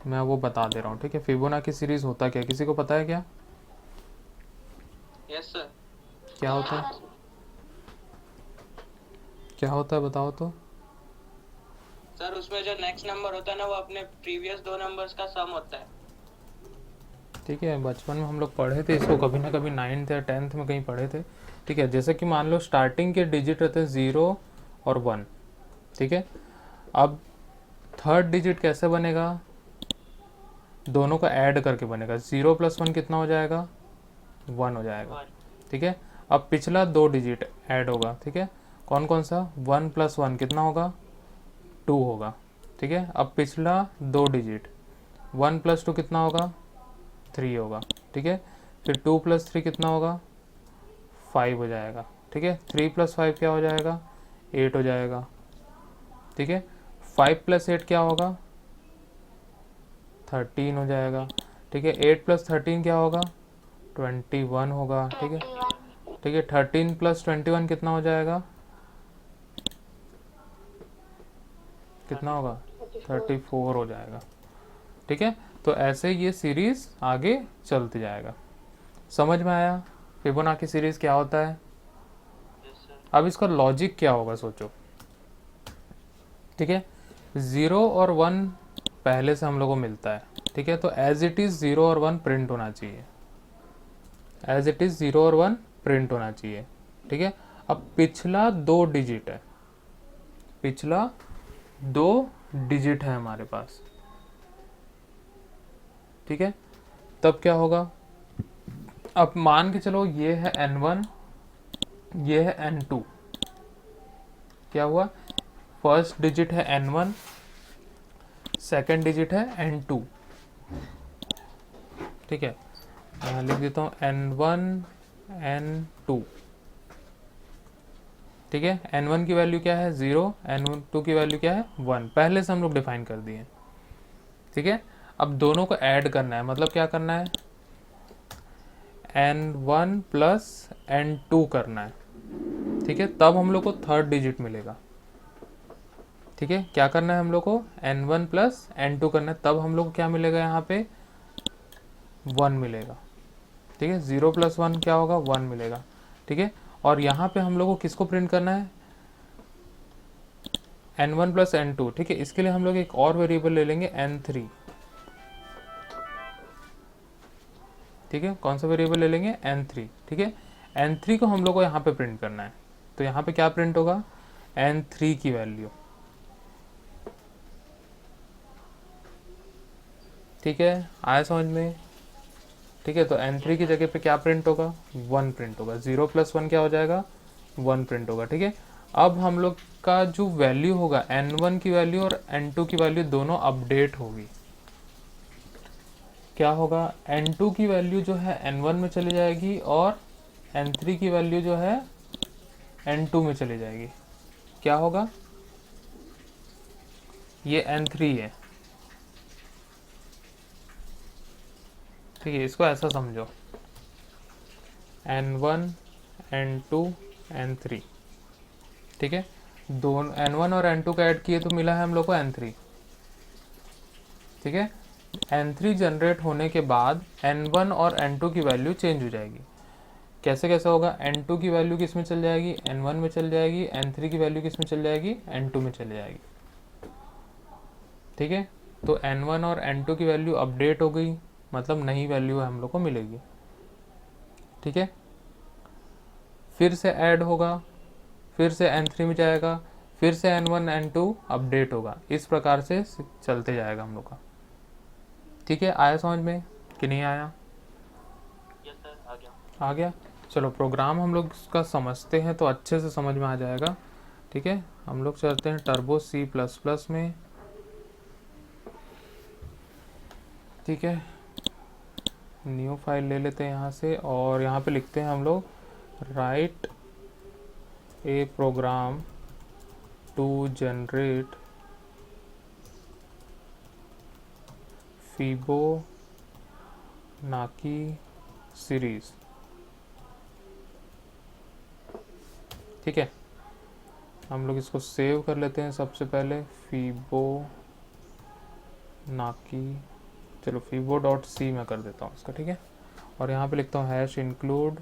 मैं वो बता दे रहा हूँ, ठीक है। फिबोनाची सीरीज होता क्या, किसी को पता है क्या? Yes sir. क्या होता है, क्या होता है बताओ तो। सर उसमें जो नेक्स्ट नंबर होता है ना, वो अपने प्रीवियस दो नंबर्स का सम होता है। ठीक है, बचपन में हम लोग पढ़े थे इसको, कभी ना कभी 9th या 10th में कहीं पढ़े थे। ठीक है, जैसे कि मान लो स्टार्टिंग के डिजिट रहते हैं 0 और 1। ठीक है, अब थर्ड डिजिट कैसे बनेगा, दोनों को ऐड करके बनेगा। 0 + 1 कितना हो जाएगा, 1 हो जाएगा। वन। ठीक है, अब पिछला दो डिजिट ऐड होगा। ठीक है, कौन कौन सा, 1 + 1 कितना होगा, 2 होगा। ठीक है, अब पिछला दो डिजिट 1 + 2 कितना होगा, 3 होगा। ठीक है, फिर 2 + 3 कितना होगा, 5 हो जाएगा। ठीक है, 3 + 5 क्या हो जाएगा, 8 हो जाएगा। ठीक है, 5 + 8 क्या होगा, 13 हो जाएगा। ठीक है, 8 + 13 क्या होगा, 21 होगा। ठीक है, ठीक है, 13 + 21 कितना हो जाएगा, कितना थर्टी होगा, फोर। 34 हो जाएगा। ठीक है, तो ऐसे ये सीरीज आगे चलती जाएगा। समझ में आया फिबोनाची सीरीज क्या होता है? Yes sir. अब इसका लॉजिक क्या होगा सोचो। ठीक है, 0 और 1 पहले से हम लोग को मिलता है। ठीक है, तो एज इट इज़ 0 और 1 प्रिंट होना चाहिए, एज इट इज़ 0 और 1 प्रिंट होना चाहिए। ठीक है, अब पिछला दो डिजिट है, पिछला दो डिजिट है हमारे पास। ठीक है, तब क्या होगा, अब मान के चलो ये है n1, ये है n2। क्या हुआ, फर्स्ट डिजिट है n1, सेकंड डिजिट है n2। ठीक है, यहाँ लिख देता हूँ n1 n2। ठीक है, n1 की वैल्यू क्या है 0, n2 की वैल्यू क्या है 1, पहले से हम लोग डिफाइन कर दिए। ठीक है, अब दोनों को ऐड करना है, मतलब क्या करना है, n1 + n2 करना है। ठीक है, तब हम लोग को थर्ड डिजिट मिलेगा। ठीक है, क्या करना है हम लोग को, n1 + n2 करना है, तब हम लोग को क्या मिलेगा, यहाँ पे 1 मिलेगा। ठीक है, 0 + 1 क्या होगा, 1 मिलेगा। ठीक है, और यहाँ पे हम लोग को किसको प्रिंट करना है, n1 + n2। ठीक है, इसके लिए हम लोग एक और वेरिएबल ले लेंगे n3। ठीक है, कौन सा वेरिएबल ले लेंगे, n3। ठीक है, n3 को हम लोग को यहाँ पे प्रिंट करना है, तो यहाँ पे क्या प्रिंट होगा, n3 की वैल्यू। ठीक है, आया समझ में। ठीक है, तो n3 यस की सर। जगह पे क्या प्रिंट होगा, 1 प्रिंट होगा। 0 + 1 क्या हो जाएगा, 1 प्रिंट होगा। ठीक है, अब हम लोग का जो वैल्यू होगा, n1 की वैल्यू और n2 की वैल्यू दोनों अपडेट होगी। क्या होगा, n2 की वैल्यू जो है n1 में चली जाएगी, और n3 की वैल्यू जो है n2 में चली जाएगी। क्या होगा, ये n3 है। ठीक है, इसको ऐसा समझो, n1 n2 n3। ठीक है, दोनों n1 और n2 का ऐड किए तो मिला है हम लोग को n3। ठीक है, n3 जनरेट होने के बाद n1 और n2 की वैल्यू चेंज हो जाएगी। कैसे कैसे होगा, n2 की वैल्यू किस में चल जाएगी, n1 में चल जाएगी, n3 की वैल्यू किस में चल जाएगी, n2 में चली जाएगी। ठीक है, तो n1 और n2 की वैल्यू अपडेट हो गई, मतलब नई वैल्यू हम लोग को मिलेगी। ठीक है, फिर से ऐड होगा, फिर से n3 में जाएगा, फिर से n1 n2 अपडेट होगा, इस प्रकार से चलते जाएगा हम लोग का। ठीक है, आया समझ में कि नहीं आया, यस सर, आ गया। आ गया। चलो प्रोग्राम हम लोग इसका समझते हैं तो अच्छे से समझ में आ जाएगा। ठीक है, हम लोग चलते हैं टर्बो C++ में। ठीक है, न्यू फाइल ले लेते हैं यहाँ से, और यहाँ पे लिखते हैं हम लोग, write a program to generate Fibonacci series. ठीक है, हम लोग इसको सेव कर लेते हैं सबसे पहले, फिबोनाची चलो फीबो डॉट सी मैं कर देता हूँ इसका, ठीक है। और यहाँ पे लिखता हूँ hash include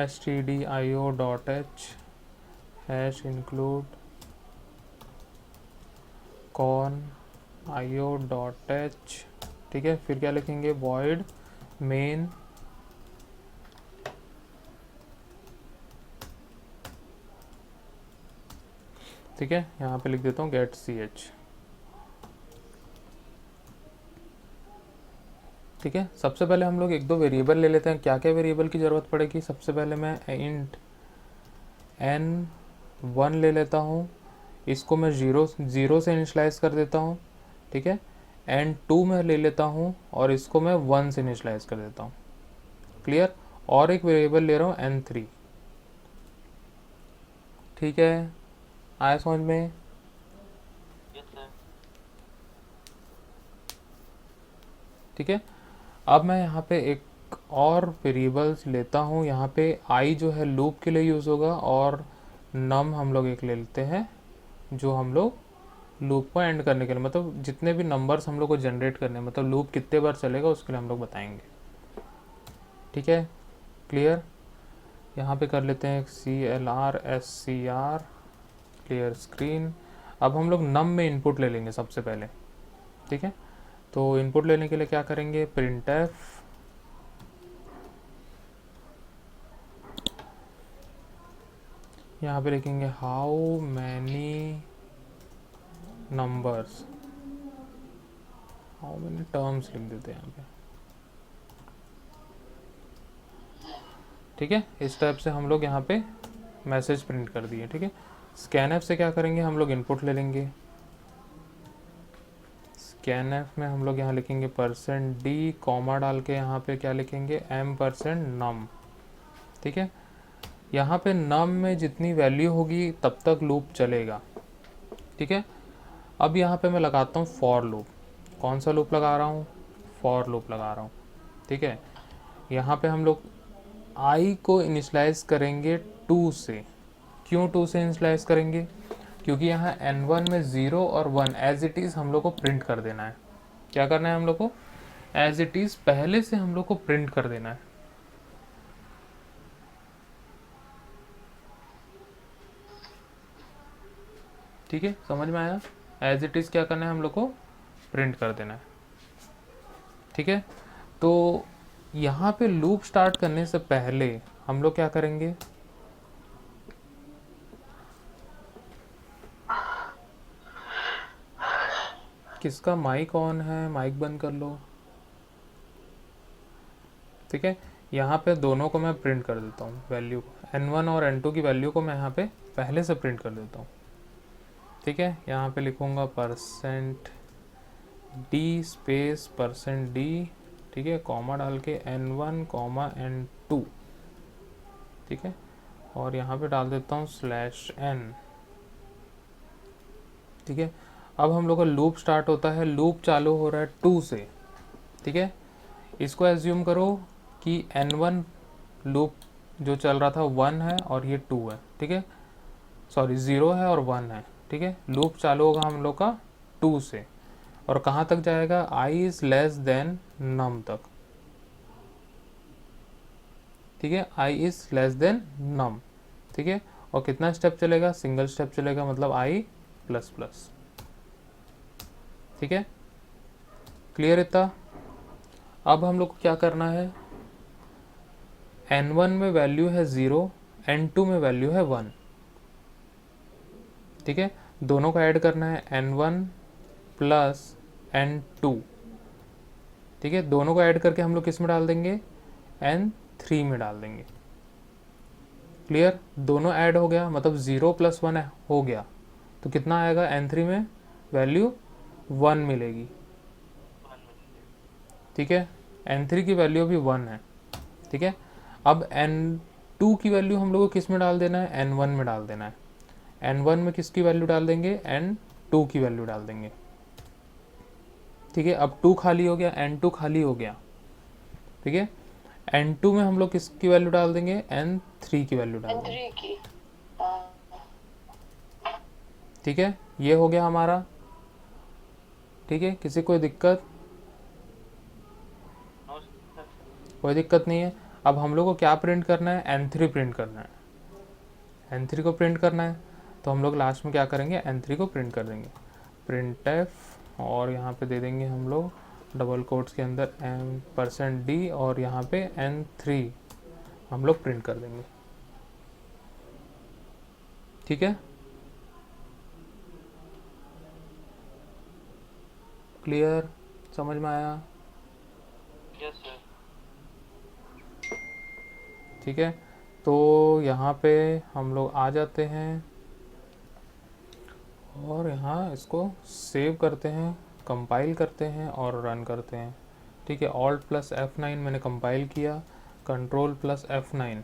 stdio.h hash include con io.h, ठीक है। फिर क्या लिखेंगे, void main ठीक है। यहाँ पे लिख देता हूँ गेट ch, ठीक है। सबसे पहले हम लोग एक दो वेरिएबल ले लेते हैं। क्या क्या वेरिएबल की ज़रूरत पड़ेगी, सबसे पहले मैं इंट n1 ले लेता हूँ, इसको मैं ज़ीरो से इनिशलाइज कर देता हूँ, ठीक है। n2 में ले लेता हूँ और इसको मैं 1 से इनिशलाइज कर देता हूँ, क्लियर। और एक वेरिएबल ले रहा हूँ n3, ठीक है। आया समझ में? Yes sir. ठीक है। अब मैं यहाँ पे एक और वेरिएबल्स लेता हूँ। यहाँ पे आई जो है लूप के लिए यूज़ होगा और नम हम लोग एक ले लेते हैं जो हम लोग लूप को एंड करने के लिए, मतलब जितने भी नंबर्स हम लोग को जनरेट करने हैं, मतलब लूप कितने बार चलेगा उसके लिए हम लोग बताएंगे, ठीक है। क्लियर। यहाँ पे कर लेते हैं CLR क्लियर स्क्रीन। अब हम लोग नम में इनपुट ले लेंगे सबसे पहले, ठीक है। तो इनपुट लेने के लिए क्या करेंगे, printf यहाँ पे लिखेंगे how many numbers, how many terms लिख देते हैं यहाँ पे, ठीक है। इस टाइप से हम लोग यहाँ पे मैसेज प्रिंट कर दिए, ठीक है। स्कैनएफ से क्या करेंगे, हम लोग इनपुट ले लेंगे। स्कैनएफ में हम लोग यहाँ लिखेंगे %d कॉमा डाल के यहाँ पे क्या लिखेंगे m%num, ठीक है। यहाँ पे num में जितनी वैल्यू होगी तब तक लूप चलेगा, ठीक है। अब यहाँ पे मैं लगाता हूँ फॉर लूप। कौन सा लूप लगा रहा हूँ, फॉर लूप लगा रहा हूँ, ठीक है। यहाँ पे हम लोग i को इनिशलाइज करेंगे 2 से। क्यों 2 से इनिशलाइज करेंगे, क्योंकि यहाँ n1 में 0 और 1 एज इट इज़ हम लोग को प्रिंट कर देना है। क्या करना है हम लोग को, एज इट इज़ पहले से हम लोग को प्रिंट कर देना है, ठीक है। समझ में आया, एज इट इज़ क्या करना है हम लोग को, प्रिंट कर देना है, ठीक है। तो यहाँ पे लूप स्टार्ट करने से पहले हम लोग क्या करेंगे, किसका माइक ऑन है, माइक बंद कर लो, ठीक है। यहाँ पे दोनों को मैं प्रिंट कर देता हूँ वैल्यू को, n1 और n2 की वैल्यू को मैं यहाँ पे पहले से प्रिंट कर देता हूँ, ठीक है। यहाँ पे लिखूँगा %d स्पेस %d, ठीक है, कॉमा डाल के n1 कॉमा n2, ठीक है। और यहाँ पे डाल देता हूँ /n, ठीक है। अब हम लोग का लूप स्टार्ट होता है, लूप चालू हो रहा है 2 से, ठीक है। इसको एज्यूम करो कि n1 लूप जो चल रहा था 1 है और ये 2 है, ठीक है, सॉरी 0 है और 1 है, ठीक है। लूप चालू होगा हम लोग का 2 से और कहाँ तक जाएगा, i is less than num तक, ठीक है। i is less than num, ठीक है। और कितना स्टेप चलेगा, सिंगल स्टेप चलेगा, मतलब i प्लस प्लस, ठीक है। क्लियर इतना। अब हम लोग को क्या करना है, n1 में वैल्यू है 0, n2 में वैल्यू है 1, ठीक है। दोनों को ऐड करना है n1 प्लस n2, ठीक है। दोनों को ऐड करके हम लोग किस में डाल देंगे, n3 में डाल देंगे, क्लियर। दोनों ऐड हो गया, मतलब 0 + 1 हो गया, तो कितना आएगा n3 में, वैल्यू 1 मिलेगी, ठीक है। n3 की वैल्यू भी 1 है, ठीक है। अब n2 की वैल्यू हम लोग को किस में डाल देना है, n1 में डाल देना है। n1 में किसकी वैल्यू डाल देंगे, n2 की वैल्यू डाल देंगे, ठीक है। अब 2 खाली हो गया, n2 खाली हो गया, ठीक है। n2 में हम लोग किसकी वैल्यू डाल देंगे, n3 की वैल्यू डाल देंगे, ठीक है, ये हो गया हमारा। ठीक है, किसी कोई दिक्कत? कोई दिक्कत नहीं है। अब हम लोग को क्या प्रिंट करना है? N3 प्रिंट करना है। N3 को प्रिंट करना है तो हम लोग लास्ट में क्या करेंगे? N3 को प्रिंट कर देंगे, प्रिंट एफ, और यहाँ पे दे देंगे हम लोग डबल कोट्स के अंदर %d, और यहाँ पे N3 हम लोग प्रिंट कर देंगे। ठीक है, क्लियर? समझ में आया? Yes sir. ठीक है, तो यहाँ पे हम लोग आ जाते हैं और यहाँ इसको सेव करते हैं, कंपाइल करते हैं और रन करते हैं। ठीक है, Alt+F9 मैंने कंपाइल किया, कंट्रोल प्लस F9।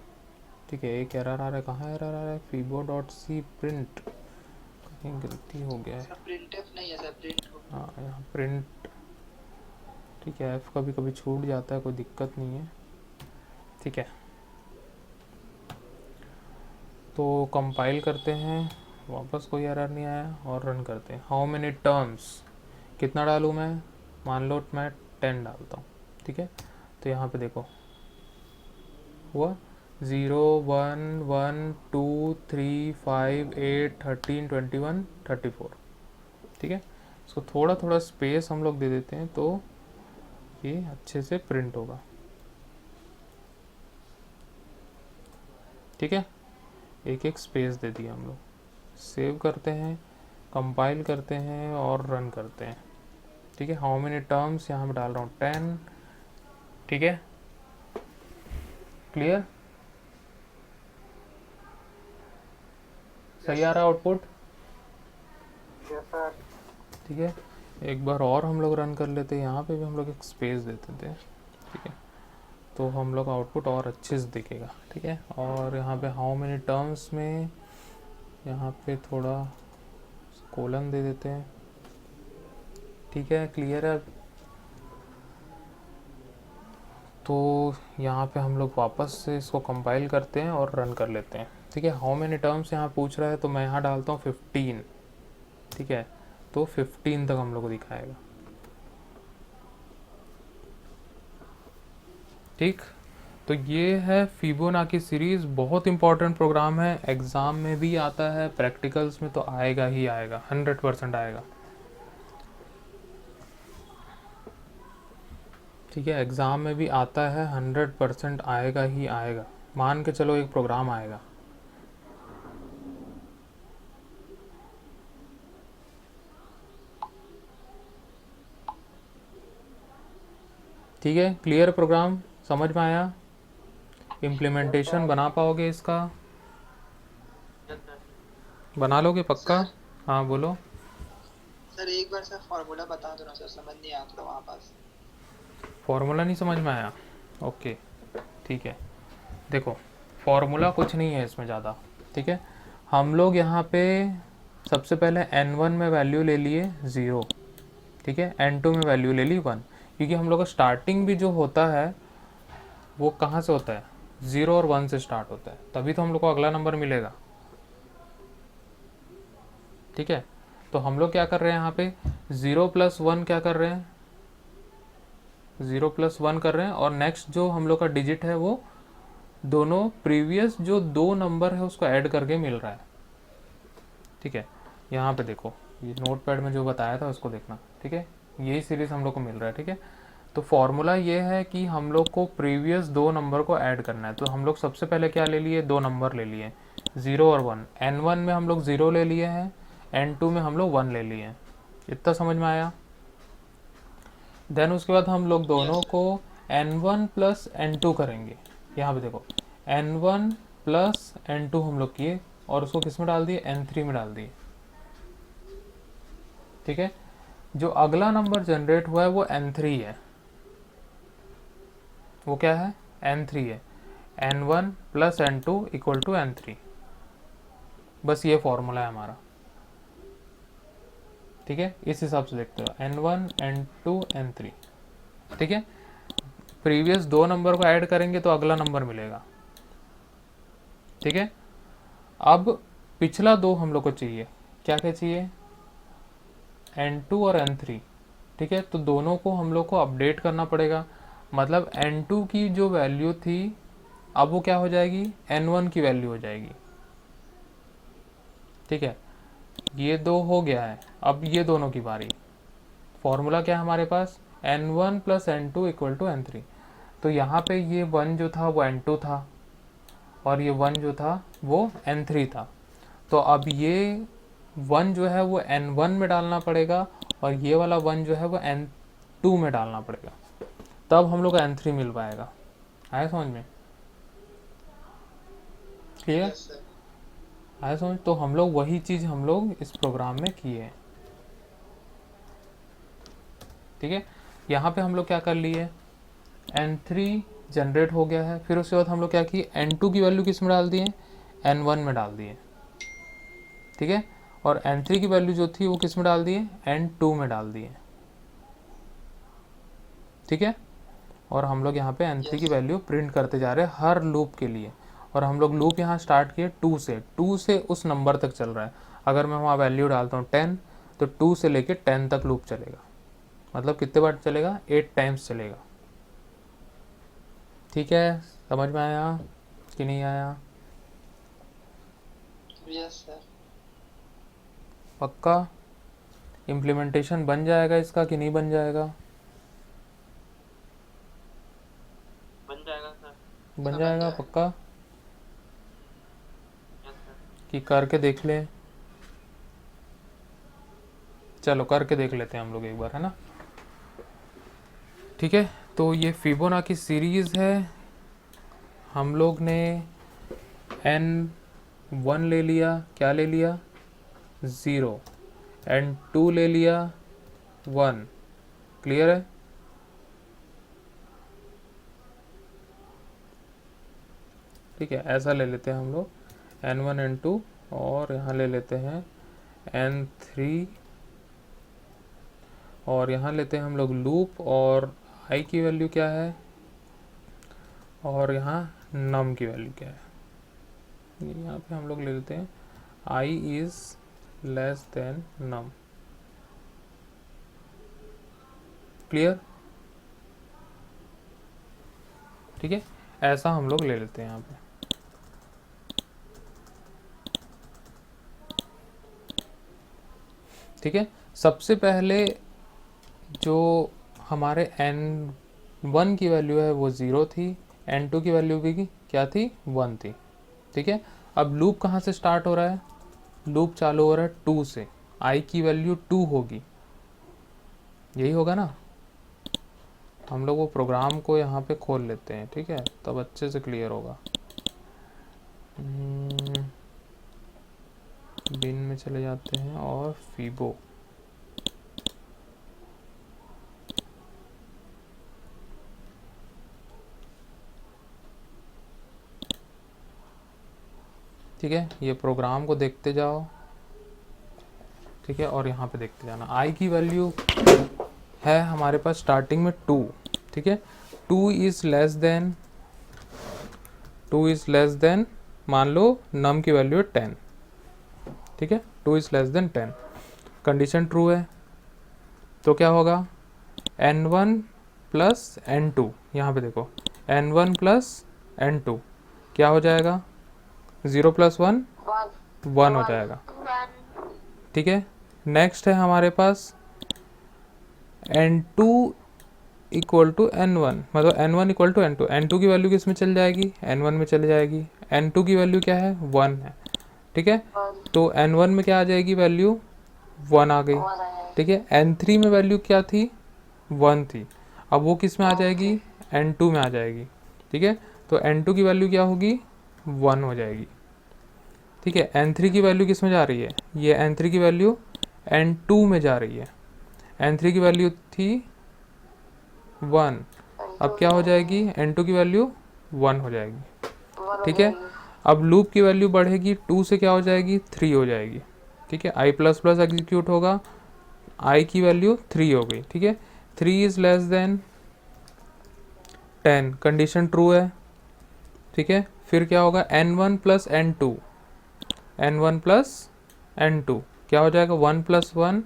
ठीक है, एक एरर आ रहा है, कहाँ एरर आ रहा है? fibo.c प्रिंट, कहीं गलती हो गया है। प्रिंटफ नहीं है सर, प्रिंट हो। हाँ, यहाँ प्रिंट। ठीक है, F कभी कभी छूट जाता है, कोई दिक्कत नहीं है। ठीक है, तो कंपाइल करते हैं, वापस कोई एरर नहीं आया, और रन करते हैं। हाउ मेनी टर्म्स, कितना डालूँ मैं? मान लो मैं 10 डालता हूँ। ठीक है, तो यहाँ पे देखो हुआ 0 1 1 2 3 5 8 13 21 34। ठीक है, इसको थोड़ा थोड़ा स्पेस हम लोग दे देते हैं तो ये अच्छे से प्रिंट होगा। ठीक है, एक एक स्पेस दे दिया हम लोग। सेव करते हैं, कंपाइल करते हैं और रन करते हैं। ठीक है, हाउ मेनी टर्म्स यहाँ पे डाल रहा हूँ 10। ठीक है, क्लियर? सही आ रहा है आउटपुट? Yes sir. ठीक है, एक बार और हम लोग रन कर लेते हैं, यहाँ पे भी हम लोग एक स्पेस देते थे। ठीक है, तो हम लोग आउटपुट और अच्छे से दिखेगा। ठीक है, और यहाँ पे हाउ मेनी टर्म्स में यहाँ पे थोड़ा कोलन दे देते हैं। ठीक है, क्लियर है? तो यहाँ पे हम लोग वापस से इसको कंपाइल करते हैं और रन कर लेते हैं। ठीक है, हाउ मेनी टर्म्स यहाँ पूछ रहा है तो मैं यहाँ डालता हूँ 15। ठीक है, तो 15 तक हम लोग को दिखाएगा। ठीक, तो ये है फिबोनाची सीरीज़, बहुत इंपॉर्टेंट प्रोग्राम है, एग्ज़ाम में भी आता है, प्रैक्टिकल्स में तो आएगा ही आएगा, 100% आएगा। ठीक है, एग्ज़ाम में भी आता है, 100% आएगा ही आएगा, मान के चलो एक प्रोग्राम आएगा। ठीक है, क्लियर? प्रोग्राम समझ में आया? इम्प्लीमेंटेशन बना पाओगे इसका? बना लोगे पक्का? हाँ बोलो। सर एक बार सर फॉर्मूला बता दो ना सर, समझ नहीं आया थोड़ा वहाँ पास। फॉर्मूला नहीं समझ में आया? ओके, ठीक है, देखो फॉर्मूला कुछ नहीं है इसमें ज़्यादा। ठीक है, हम लोग यहाँ पे सबसे पहले n1 में वैल्यू ले लिए 0। ठीक है, n2 में वैल्यू ले ली 1, क्योंकि हम लोग का स्टार्टिंग भी जो होता है वो कहाँ से होता है? 0 और 1 से स्टार्ट होता है, तभी तो हम लोग को अगला नंबर मिलेगा। ठीक है, तो हम लोग क्या कर रहे हैं यहाँ पे? 0 + 1 क्या कर रहे हैं? 0 + 1 कर रहे हैं, और नेक्स्ट जो हम लोग का डिजिट है वो दोनों प्रीवियस जो दो नंबर है उसको ऐड करके मिल रहा है। ठीक है, यहाँ पे देखो, ये नोटपैड में जो बताया था उसको देखना। ठीक है, यही सीरीज हम लोग को मिल रहा है। ठीक है, तो फॉर्मूला ये है कि हम लोग को प्रीवियस दो नंबर को ऐड करना है। तो हम लोग सबसे पहले क्या ले लिए? दो नंबर ले लिए, 0 और 1। n1 में हम लोग 0 ले लिए हैं, n2 में हम लोग 1 ले लिए हैं। इतना समझ में आया? देन उसके बाद हम लोग दोनों को n1 + n2 करेंगे। यहाँ पे देखो, n1 + n2 हम लोग किए, और उसको किस में डाल दिए? n3 में डाल दिए। ठीक है, जो अगला नंबर जनरेट हुआ है वो n3 है। वो क्या है? n3 है। n1 + n2 = n3। बस ये फॉर्मूला है हमारा। ठीक है, इस हिसाब से देखते हो, n1 n2 n3। ठीक है, प्रीवियस दो नंबर को ऐड करेंगे तो अगला नंबर मिलेगा। ठीक है, अब पिछला दो हम लोग को चाहिए, क्या क्या चाहिए, n2 और n3, ठीक है। तो दोनों को हम लोग को अपडेट करना पड़ेगा, मतलब n2 की जो वैल्यू थी अब वो क्या हो जाएगी, n1 की वैल्यू हो जाएगी, ठीक है। ये दो हो गया है, अब ये दोनों की बारी। फॉर्मूला क्या है हमारे पास, n1 plus n2 equal to n3। तो यहाँ पे ये 1 जो था वो n2 था और ये 1 जो था वो n3 था। तो अब ये 1 जो है वो n1 में डालना पड़ेगा और ये वाला 1 जो है वो n2 में डालना पड़ेगा, तब हम लोग को n3 मिल पाएगा। आया समझ में, क्लियर, यस सर। आया समझ। तो हम लोग वही चीज़ हम लोग इस प्रोग्राम में किए हैं, ठीक है। यहाँ पे हम लोग क्या कर लिए, n3 जनरेट हो गया है, फिर उसके बाद हम लोग क्या किए, n2 की वैल्यू किस में डाल दिए, n1 में डाल दिए, ठीक है। और n3 की वैल्यू जो थी वो किस में डाल दिए, n2 में डाल दिए, ठीक है। और हम लोग यहाँ पे n3 की वैल्यू प्रिंट करते जा रहे हैं हर लूप के लिए। और हम लोग लूप यहाँ स्टार्ट किए 2 से उस नंबर तक चल रहा है। अगर मैं वहाँ वैल्यू डालता हूँ 10, तो 2 से लेके 10 तक लूप चलेगा, मतलब कितने बार चलेगा, 8 टाइम्स चलेगा, ठीक है। समझ में आया कि नहीं आया, यस सर। पक्का। इम्प्लीमेंटेशन बन जाएगा इसका कि नहीं बन जाएगा, बन जाएगा सर। बन समझ जाएगा जाएगा। पक्का, यस सर। कि करके देख लें। चलो करके देख लेते हैं हम लोग एक बार, है ना, ठीक है। तो ये फिबोनाची सीरीज़ है, हम लोग ने n1 ले लिया, क्या ले लिया, 0, n2 ले लिया 1, क्लियर है। ठीक है, ऐसा ले लेते हैं हम लोग n1 n2, और यहाँ ले लेते हैं n3, और यहाँ लेते हैं हम लोग लूप, और i की वैल्यू क्या है, और यहाँ num की वैल्यू क्या है। यहाँ पे हम लोग ले लेते हैं i is less then num, clear, ठीक है। ऐसा हम लोग ले लेते हैं यहाँ पे, ठीक है। सबसे पहले जो हमारे n1 की वैल्यू है वो 0 थी, n2 की वैल्यू भी क्या थी, 1 थी, ठीक है। अब लूप कहाँ से स्टार्ट हो रहा है, लूप चालू हो रहा है 2 से, i की वैल्यू 2 होगी, यही होगा ना। हम लोग वो प्रोग्राम को यहाँ पे खोल लेते हैं, ठीक है, तब अच्छे से क्लियर होगा। बिन में चले जाते हैं और फीबो, ठीक है। ये प्रोग्राम को देखते जाओ, ठीक है, और यहाँ पे देखते जाना। i की वैल्यू है हमारे पास स्टार्टिंग में 2, ठीक है। 2 इज लेस देन मान लो num की वैल्यू है 10, ठीक है। 2 is less than 10, condition true है, तो क्या होगा, n1 प्लस n2, यहाँ पे देखो n1 प्लस n2 क्या हो जाएगा, 0 प्लस 1 1 हो जाएगा, ठीक है। नेक्स्ट है हमारे पास n2 इक्वल टू n1, मतलब n1 equal to n2, n2 की वैल्यू किस में चल जाएगी, n1 में चली जाएगी, n2 की वैल्यू क्या है, 1 है, ठीक है। तो n1 में क्या आ जाएगी वैल्यू, 1 आ गई, ठीक है। n3 में वैल्यू क्या थी, 1 थी, अब वो किस में आ जाएगी, n2 में आ जाएगी, ठीक है। तो n2 की वैल्यू क्या होगी, 1 हो जाएगी, ठीक है। n3 की वैल्यू किस में जा रही है, ये n3 की वैल्यू n2 में जा रही है, n3 की वैल्यू थी 1, अब क्या हो जाएगी, n2 की वैल्यू 1 हो जाएगी, ठीक है। अब लूप की वैल्यू बढ़ेगी 2 से, क्या हो जाएगी, 3 हो जाएगी, ठीक है। i प्लस प्लस एग्जीक्यूट होगा, i की वैल्यू 3 हो गई, ठीक है। 3 is less than 10, condition true है, ठीक है। फिर क्या होगा, n1 plus n2, n1 plus n2 क्या हो जाएगा, 1 + 1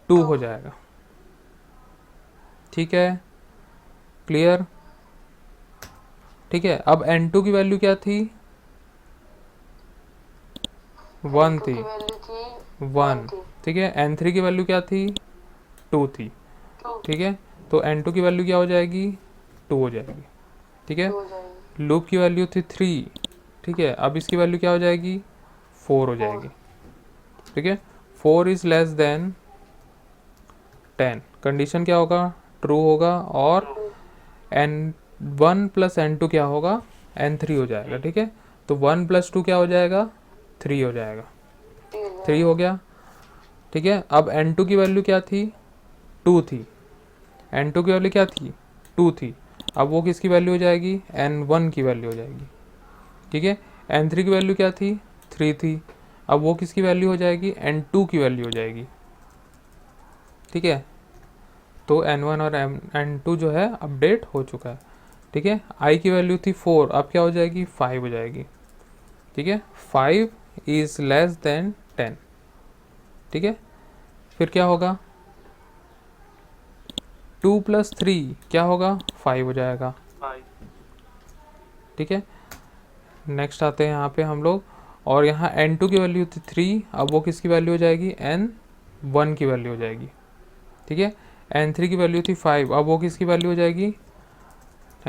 2 हो जाएगा। ठीक है, क्लियर। ठीक है, अब n2 की वैल्यू क्या थी, 1 N2 थी, की वैल्यू थी 1। थी ठीक है, n3 की वैल्यू क्या थी, 2 थी। 2 ठीक है, तो n2 की वैल्यू क्या हो जाएगी, 2 हो जाएगी। ठीक है, हो जाएगी। लूप की वैल्यू थी 3। ठीक है, अब इसकी वैल्यू क्या हो जाएगी, 4 हो जाएगी। ठीक है, 4 इज लेस देन 10, कंडीशन क्या होगा, ट्रू होगा, और n1 + n2 क्या होगा, n3 हो जाएगा। ठीक है, तो 1 + 2 क्या हो जाएगा, 3 हो जाएगा। 3 हो गया। ठीक है, अब n2 की वैल्यू क्या थी, 2 थी। n2 की वैल्यू क्या थी, 2 थी। अब वो किसकी वैल्यू हो जाएगी, n1 की वैल्यू हो जाएगी। ठीक है, n3 की वैल्यू क्या थी, 3 थी। अब वो किसकी वैल्यू हो जाएगी, n2 की वैल्यू हो जाएगी। ठीक है, तो n1 और n2 जो है अपडेट हो चुका है। ठीक है, i की वैल्यू थी 4, अब क्या हो जाएगी, 5 हो जाएगी। ठीक है, 5 इज लेस देन 10। ठीक है, फिर क्या होगा, 2 + 3 क्या होगा, 5 हो जाएगा। ठीक है, नेक्स्ट आते हैं यहाँ पे हम लोग, और यहाँ n2 की वैल्यू थी 3, अब वो किसकी वैल्यू हो जाएगी, n1 की वैल्यू हो जाएगी। ठीक है, n3 की वैल्यू थी 5, अब वो किसकी वैल्यू हो जाएगी,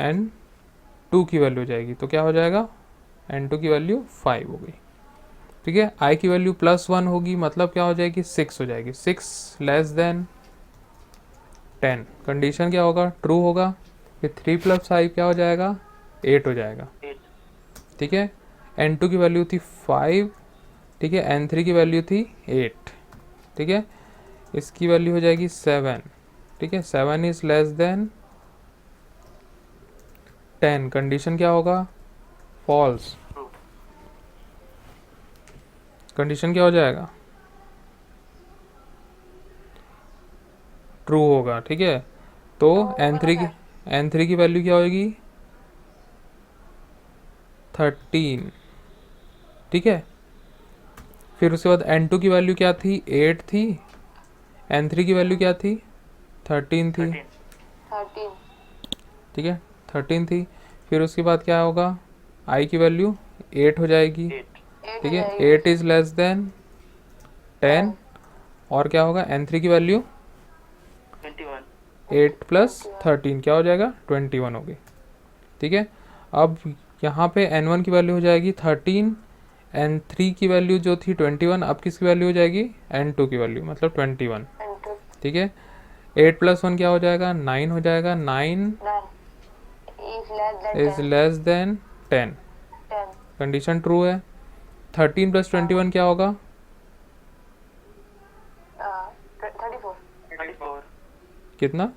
n2 की वैल्यू हो जाएगी। तो क्या हो जाएगा, n2 की वैल्यू 5 हो गई। ठीक है, i की वैल्यू +1 होगी, मतलब क्या हो जाएगी, 6 हो जाएगी। 6 लेस देन 10, कंडीशन क्या होगा, ट्रू होगा। फिर 3 + 5 क्या हो जाएगा, 8 हो जाएगा। ठीक है, n2 की वैल्यू थी 5। ठीक है, n3 की वैल्यू थी 8। ठीक है, इसकी वैल्यू हो जाएगी 7। ठीक है, 7 इज लेस देन 10, कंडीशन क्या होगा, फॉल्स। कंडीशन क्या हो जाएगा, ट्रू होगा। ठीक है, तो n3 की वैल्यू क्या होगी, 13। ठीक है, फिर उसके बाद n2 की वैल्यू क्या थी, 8 थी। n3 की वैल्यू क्या थी, 13 थी। 13 ठीक है, 13 थी। फिर उसके बाद क्या होगा, i की वैल्यू 8 हो जाएगी। 8 ठीक हो है, जाएगी। 8 इज लेस देन 10, और क्या होगा, n3 की वैल्यू 8 + 13 क्या हो जाएगा, 21 हो गई। ठीक है, अब यहाँ पे n1 की वैल्यू हो जाएगी 13, n3 की वैल्यू जो थी 21, अब किसकी वैल्यू हो जाएगी, n2 की वैल्यू, मतलब 21। N2 ठीक है, 8 + 1 क्या हो जाएगा, 9 हो जाएगा। 9 is less than is less than 10, 10 condition true है। 13 + 21 क्या होगा, 34 कितना,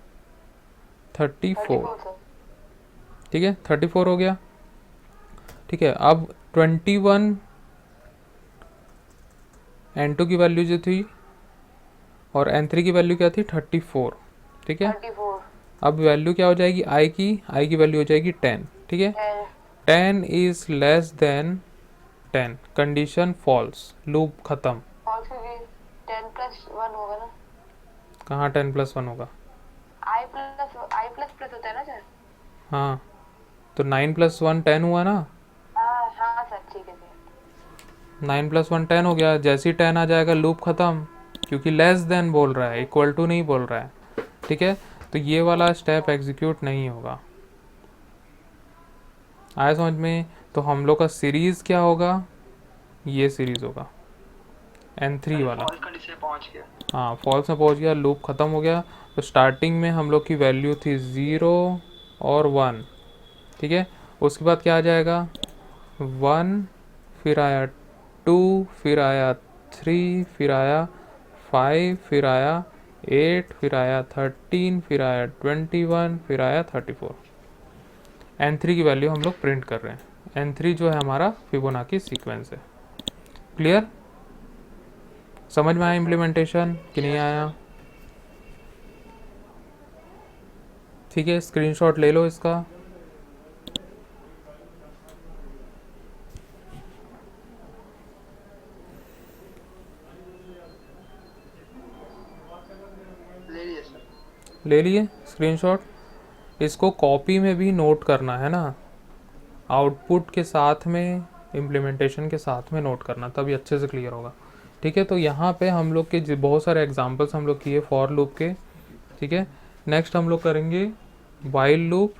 34। 34 सर। ठीक है, 34 हो गया। ठीक है, अब 21 n2 की वैल्यू जो थी, और n3 की वैल्यू क्या थी, 34। ठीक है, 34 अब वैल्यू क्या हो जाएगी i की वैल्यू हो जाएगी 10। ठीक है, 10 is less than 10, condition false, loop खत्म। फॉल्स क्योंकि 10 + 1 होगा ना, कहाँ 10 + 1 होगा, i++ होता है ना सर। हाँ, तो 9 + 1 10 हुआ ना, हाँ हाँ सर, ठीक है सर। 9 + 1 10 हो गया। जैसे ही 10 आ जाएगा लूप खत्म, क्योंकि लेस देन बोल रहा है, इक्वल टू नहीं बोल रहा है। ठीक है, तो ये वाला स्टेप एग्जीक्यूट नहीं होगा। आया समझ में, तो हम लोग का सीरीज क्या होगा, ये सीरीज होगा n3 वाला। हाँ, फॉल्स में पहुंच गया, लूप ख़त्म हो गया। तो स्टार्टिंग में हम लोग की वैल्यू थी 0 और 1। ठीक है, उसके बाद क्या आ जाएगा, 1, फिर आया 2, फिर आया 3, फिर आया 5, फिर आया 8, फिर आया 13, फिर आया 21, फिर आया 34। n3 की वैल्यू हम लोग प्रिंट कर रहे हैं। n3 जो है हमारा फिबोनाची सीक्वेंस है। क्लियर, समझ में आया इम्प्लीमेंटेशन कि नहीं आया। ठीक है, स्क्रीनशॉट ले लो इसका। ले लिए स्क्रीनशॉट? इसको कॉपी में भी नोट करना है ना, आउटपुट के साथ में, इम्प्लीमेंटेशन के साथ में नोट करना, तभी अच्छे से क्लियर होगा। ठीक है, तो यहाँ पे हम लोग के बहुत सारे एग्जांपल्स हम लोग किए फॉर लूप के। ठीक है, नेक्स्ट हम लोग करेंगे वाइल लूप